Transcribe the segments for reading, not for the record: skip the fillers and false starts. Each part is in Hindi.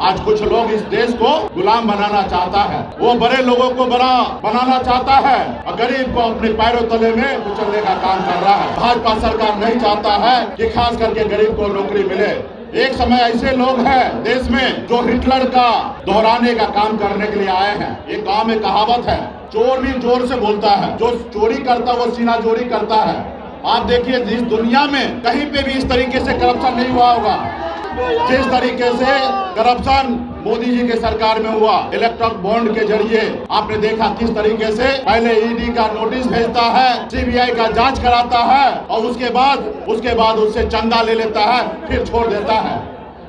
आज कुछ लोग इस देश को गुलाम बनाना चाहता है, वो बड़े लोगों को बड़ा बनाना चाहता है और गरीब को अपने पैरों तले में कुचलने का काम कर रहा है। भाजपा सरकार नहीं चाहता है कि खास करके गरीब को नौकरी मिले। एक समय ऐसे लोग हैं देश में जो हिटलर का दोहराने का काम करने के लिए आए हैं। एक गांव में कहावत है, चोर भी जोर से बोलता है, जो चोरी करता है वो सीना चोरी करता है। आप देखिए इस दुनिया में कहीं पे भी इस तरीके से करप्शन नहीं हुआ होगा जिस तरीके से करप्शन मोदी जी के सरकार में हुआ। इलेक्ट्रॉनिक बॉन्ड के जरिए आपने देखा किस तरीके से पहले ईडी का नोटिस भेजता है, सीबीआई का जांच कराता है और उसके बाद उससे चंदा ले लेता है, फिर छोड़ देता है।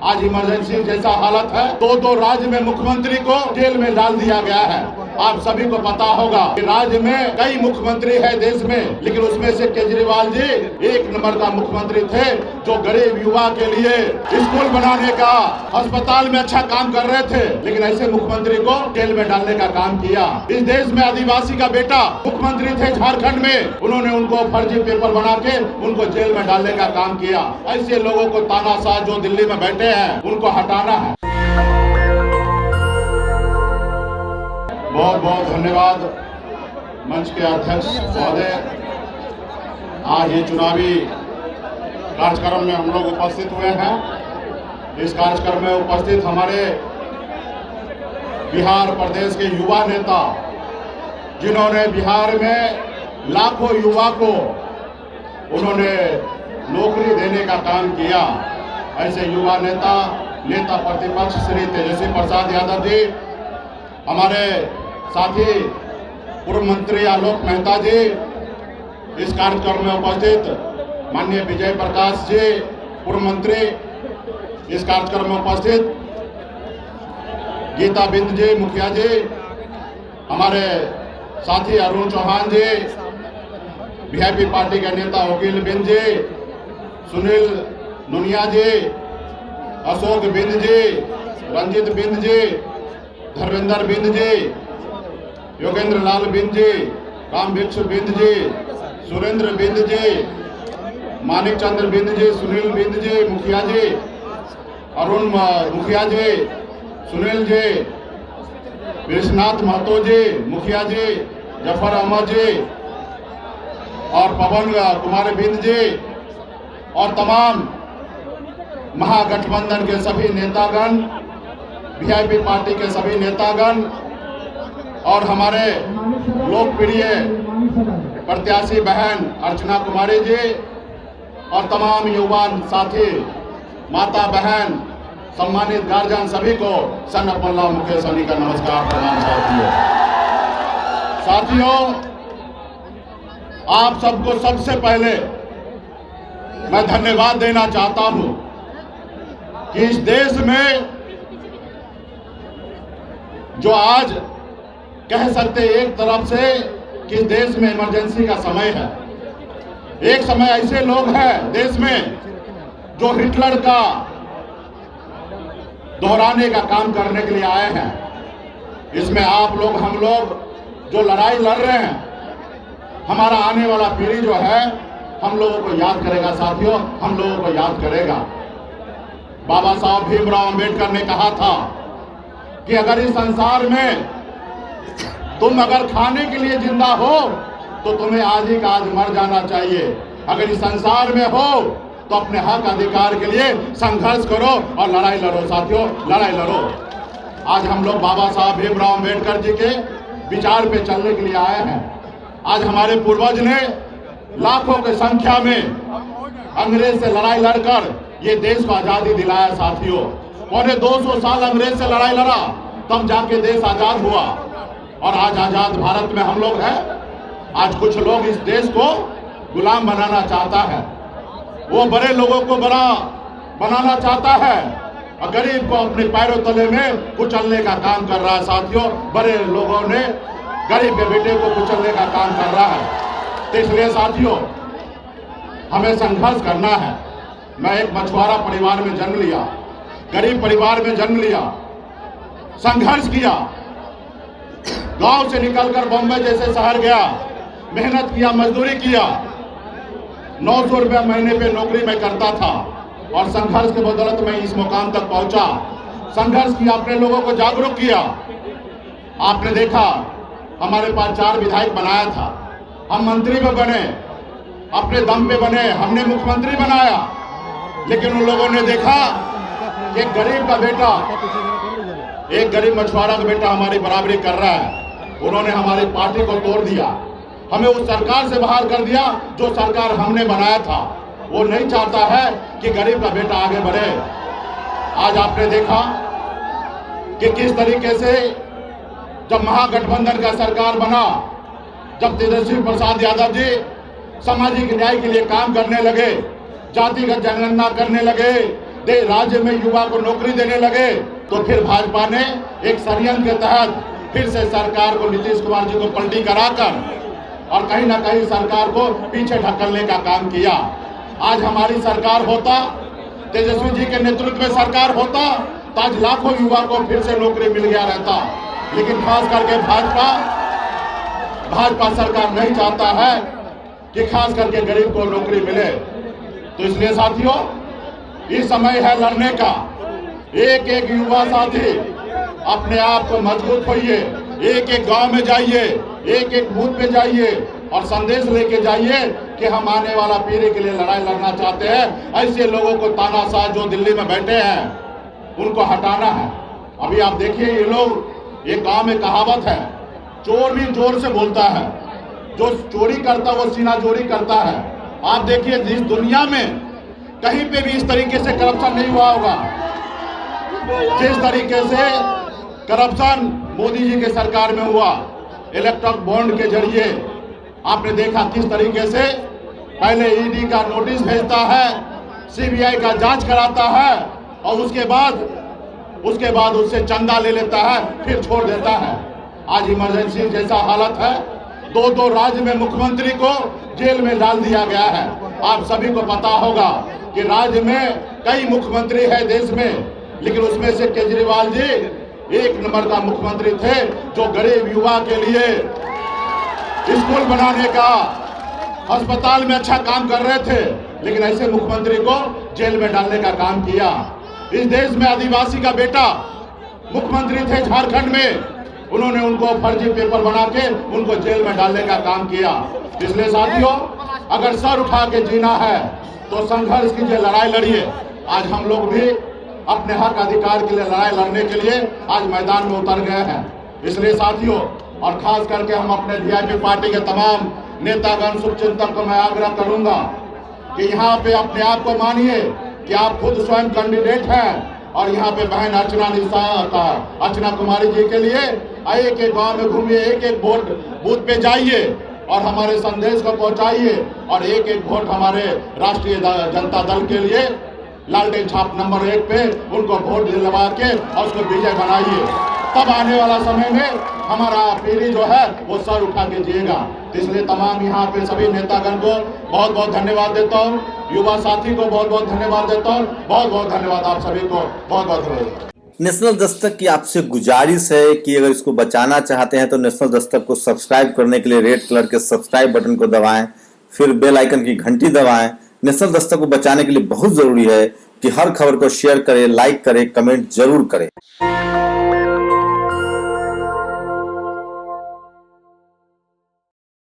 आज इमरजेंसी जैसा हालत है, दो राज्य में मुख्यमंत्री को जेल में डाल दिया गया है। आप सभी को पता होगा कि राज्य में कई मुख्यमंत्री है देश में, लेकिन उसमें से केजरीवाल जी एक नंबर का मुख्यमंत्री थे, जो गरीब युवा के लिए स्कूल बनाने का, अस्पताल में अच्छा काम कर रहे थे, लेकिन ऐसे मुख्यमंत्री को जेल में डालने का काम किया। इस देश में आदिवासी का बेटा मुख्यमंत्री थे झारखंड में, उन्होंने उनको फर्जी पेपर बना के उनको जेल में डालने का काम किया। ऐसे लोगों को तानाशाह जो दिल्ली में बैठे हैं उनको हटाना है। बहुत बहुत धन्यवाद मंच के अध्यक्ष महोदय। आज ये चुनावी कार्यक्रम में हम लोग उपस्थित हुए हैं। इस कार्यक्रम में उपस्थित हमारे बिहार प्रदेश के युवा नेता, जिन्होंने बिहार में लाखों युवा को उन्होंने नौकरी देने का काम किया, ऐसे युवा नेता प्रतिपक्ष श्री तेजस्वी प्रसाद यादव जी, हमारे साथी पूर्व मंत्री आलोक मेहता जी, इस कार्यक्रम में उपस्थित माननीय विजय प्रकाश जी पूर्व मंत्री, इस कार्यक्रम में उपस्थित गीता बिंद जी मुखिया जी, हमारे साथी अरुण चौहान जी, वीआईपी पार्टी के नेता वकील बिंद जी, सुनील नुनिया जी, अशोक बिंद जी, रंजित बिंद जी, धर्मेंद्र बिंद जी, योगेंद्र लाल बिंद जी, राम भिक्षु बिंद जी, सुरेंद्र बिंद जी, मानिक चंद्र बिंद जी, सुनील बिंद जी मुखिया जी, अरुण मुखिया जी, सुनील जी, विश्वनाथ महतो जी मुखिया जी, जफर अहमद जी और पवन कुमार बिंद जी और तमाम महागठबंधन के सभी नेतागण, वीआईपी पार्टी के सभी नेतागण और हमारे लोकप्रिय प्रत्याशी बहन अर्चना कुमारी जी और तमाम युवा साथी, माता बहन, सम्मानित गार्जियन, सभी को सन अब्दुल्ला मुकेश अली का नमस्कार प्रणाम। साथियों, आप सबको सबसे पहले मैं धन्यवाद देना चाहता हूं कि इस देश में जो आज कह सकते एक तरफ से कि इस देश में इमरजेंसी का समय है, एक समय ऐसे लोग हैं देश में जो हिटलर का दोहराने का काम करने के लिए आए हैं। इसमें आप लोग, हम लोग जो लड़ाई लड़ रहे हैं, हमारा आने वाला पीढ़ी जो है हम लोगों को याद करेगा। साथियों, हम लोगों को याद करेगा। बाबा साहब भीमराव अंबेडकर ने कहा था कि अगर इस संसार में तुम अगर खाने के लिए जिंदा हो तो तुम्हें आज ही का आज मर जाना चाहिए। अगर इस संसार में हो तो अपने हक अधिकार के लिए संघर्ष करो और लड़ाई लड़ो। साथियों, लड़ाई लड़ो। आज हम लोग बाबा साहब भीमराव अंबेडकर जी के विचार पे चलने के लिए आए हैं। आज हमारे पूर्वज ने लाखों की संख्या में अंग्रेज से लड़ाई लड़कर ये देश को आजादी दिलाया। साथियों, पौने 200 साल अंग्रेज से लड़ाई लड़ा, तब जाके देश आजाद हुआ और आज आजाद भारत में हम लोग हैं। आज कुछ लोग इस देश को गुलाम बनाना चाहता है, वो बड़े लोगों को बड़ा बनाना चाहता है और गरीब को अपने पैरों तले में कुचलने का काम कर रहा है। साथियों, बड़े लोगों ने गरीब के बेटे को कुचलने का काम कर रहा है। तो इसलिए साथियों, हमें संघर्ष करना है। मैं एक मछुआरा परिवार में जन्म लिया, गरीब परिवार में जन्म लिया, संघर्ष किया, गांव से निकलकर बम्बई जैसे शहर गया, मेहनत किया, मजदूरी किया, 900 रुपया महीने पे नौकरी मैं करता था और संघर्ष के बदौलत मैं इस मुकाम तक पहुंचा। संघर्ष किया, अपने लोगों को जागरूक किया। आपने देखा हमारे पास 4 विधायक बनाया था, हम मंत्री में बने, अपने दम पे बने, हमने मुख्यमंत्री बनाया। लेकिन उन लोगों ने देखा कि एक गरीब का बेटा, एक गरीब मछुआरा का बेटा हमारी बराबरी कर रहा है। उन्होंने हमारी पार्टी को तोड़ दिया, हमें उस सरकार से बाहर कर दिया जो सरकार हमने बनाया था। वो नहीं चाहता है कि गरीब का बेटा आगे बढ़े। आज आपने देखा कि किस तरीके से जब महागठबंधन का सरकार बना, जब तेजस्वी प्रसाद यादव जी सामाजिक न्याय के लिए काम करने लगे, जातिगत जनगणना करने लगे, राज्य में युवा को नौकरी देने लगे, तो फिर भाजपा ने एक षड्यंत्र के तहत फिर से सरकार को, नीतीश कुमार जी को पलटी कराकर और कहीं ना कहीं सरकार को पीछे ढकेलने का काम किया। आज हमारी सरकार होता, तेजस्वी जी के नेतृत्व में सरकार होता, तो आज लाखों युवा को फिर से नौकरी मिल गया रहता। लेकिन खास करके भाजपा सरकार नहीं चाहता है कि खास करके गरीब को नौकरी मिले। तो इसलिए साथियों, इस समय है लड़ने का। एक एक युवा साथी अपने आप को मजबूत होइए, एक एक गांव में जाइए, एक एक बूथ पे जाइए और संदेश लेके जाइए कि हम आने वाला पीढ़ी के लिए लड़ाई लड़ना चाहते हैं। ऐसे लोगों को तानाशाह जो दिल्ली में बैठे हैं उनको हटाना है। अभी आप देखिए, ये लोग, ये गांव में कहावत है, चोर भी जोर से बोलता है, जो चोरी करता वो सीना चोरी करता है। आप देखिए, जिस दुनिया में कहीं पे भी इस तरीके से करप्शन नहीं हुआ होगा जिस तरीके से करप्शन मोदी जी के सरकार में हुआ। इलेक्ट्रॉनिक बॉन्ड के जरिए आपने देखा किस तरीके से पहले ईडी का नोटिस भेजता है, सीबीआई का जांच कराता है और उसके बाद उससे चंदा ले लेता है, फिर छोड़ देता है। आज इमरजेंसी जैसा हालत है, 2 राज्य में मुख्यमंत्री को जेल में डाल दिया गया है। आप सभी को पता होगा कि राज्य में कई मुख्यमंत्री है देश में, लेकिन उसमें से केजरीवाल जी 1 नंबर का मुख्यमंत्री थे, जो गरीब युवा के लिए स्कूल बनाने का, अस्पताल में अच्छा काम कर रहे थे। लेकिन ऐसे मुख्यमंत्री को जेल में डालने का काम किया। इस देश में आदिवासी का बेटा मुख्यमंत्री थे झारखंड में, उन्होंने उनको फर्जी पेपर बना के उनको जेल में डालने का काम किया। इसलिए साथियों, अगर सर उठा के जीना है तो संघर्ष कीजिए, लड़ाई लड़िए। आज हम लोग भी अपने हक अधिकार के लिए लड़ाई लड़ने के लिए आज मैदान में उतर गए हैं। इसलिए साथियों, और खास करके हम अपने वीआईपी पार्टी के तमाम नेतागण, शुभचिंतक को मैं आग्रह करूंगा कि यहाँ पे अपने आप को मानिए कि आप खुद स्वयं कैंडिडेट हैं और यहाँ पे बहन अर्चना कुमारी जी के लिए एक एक गांव में घूमिए, एक एक वोट बूथ पे जाइए और हमारे संदेश को पहुंचाइए और एक एक वोट हमारे राष्ट्रीय जनता दल के लिए लालटेन छाप नंबर 1 पे उनको वोट दिलवा के और उसको विजय बनाइए। तब आने वाला समय में हमारा पीढ़ी जो है वो सर उठा के जिएगा। इसलिए तमाम यहाँ पे सभी नेतागण को बहुत बहुत धन्यवाद देता हूँ, युवा साथी को बहुत बहुत धन्यवाद देता हूँ। बहुत बहुत धन्यवाद आप सभी को, बहुत बहुत धन्यवाद। नेशनल दस्तक की आपसे गुजारिश है कि अगर इसको बचाना चाहते हैं तो नेशनल दस्तक को सब्सक्राइब करने के लिए रेड कलर के सब्सक्राइब बटन को दबाएं, फिर बेल आइकन की घंटी दबाएं। नेशनल दस्तक को बचाने के लिए बहुत जरूरी है कि हर खबर को शेयर करें, लाइक करें, कमेंट जरूर करें।